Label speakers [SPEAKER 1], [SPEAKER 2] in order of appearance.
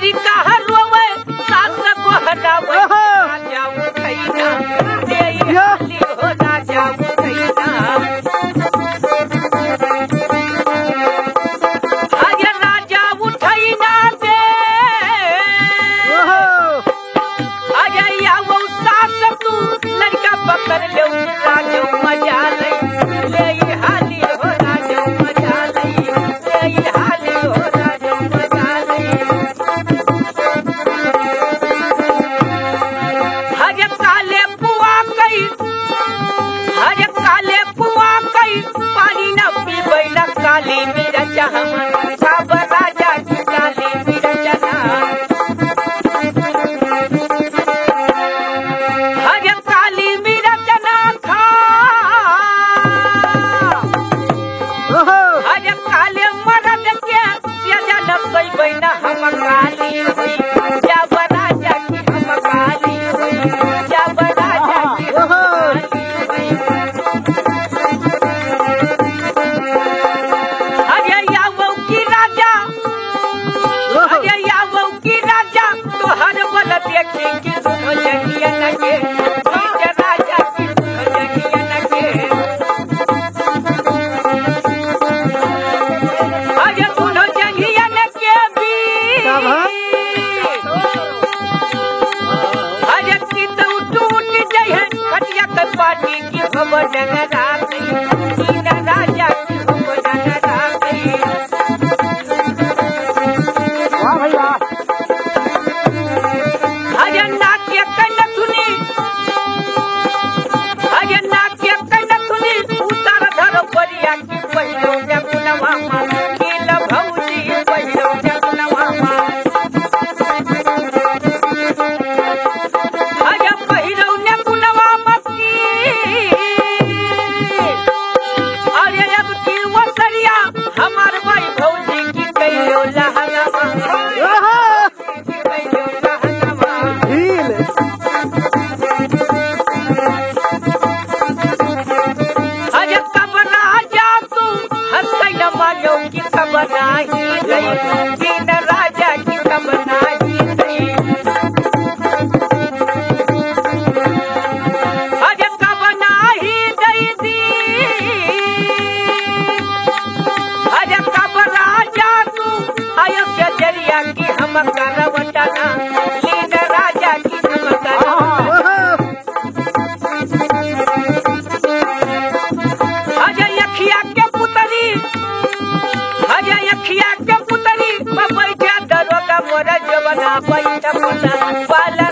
[SPEAKER 1] मेरी कहा रोवे सास को हटावे राजा उठैना यही हाली हो राजा उठैना आज राजा उठैना दे आज या वो सास तू लड़का पकड़ ले राजा मजा ले यही हाली हो राजा मजा ले यही हाली हो राजा मजा ले हरे काले पुआ कई पानी न पीबै न काली मिर्च हमर सब राजा की काली मिर्च ना हरे काली मिर्च ना खा हरे काले मरद के ज्यादा न पीबै न हम काली होई जब राजा की हम काली होई जब राजा की अरे यावो की राजा तो हर बल देखी कि सुनो जगिया लगे बीच राजा की सुनो जगिया लगे अरे सुनो जगिया लगे भी अरे की तो टूट जाए खटिया के पाटी की खबर डंगरा तीन राजा की खबर डंगरा अरे नाट्य कनथुनी उतार धर परिया की पहिरो जगुनवा किल भौजी पहिरो जगुनवा अरे पहिरो जगुनवा मक्की अरे अब की वसरिया हमार भाई भौजी की कहियो लहंगवा अरे कब राजा तू हंसै न मानो की कब नाही गई दिन राजा की कब नाही गई अरे कब नाही गई दी अरे कब राजा तू आयो से जरिया की हम करवटना दिन राजा की हम करवटना अजय अखिया के पुतरी बैठे दरोगा मोर जवना बैठ पुता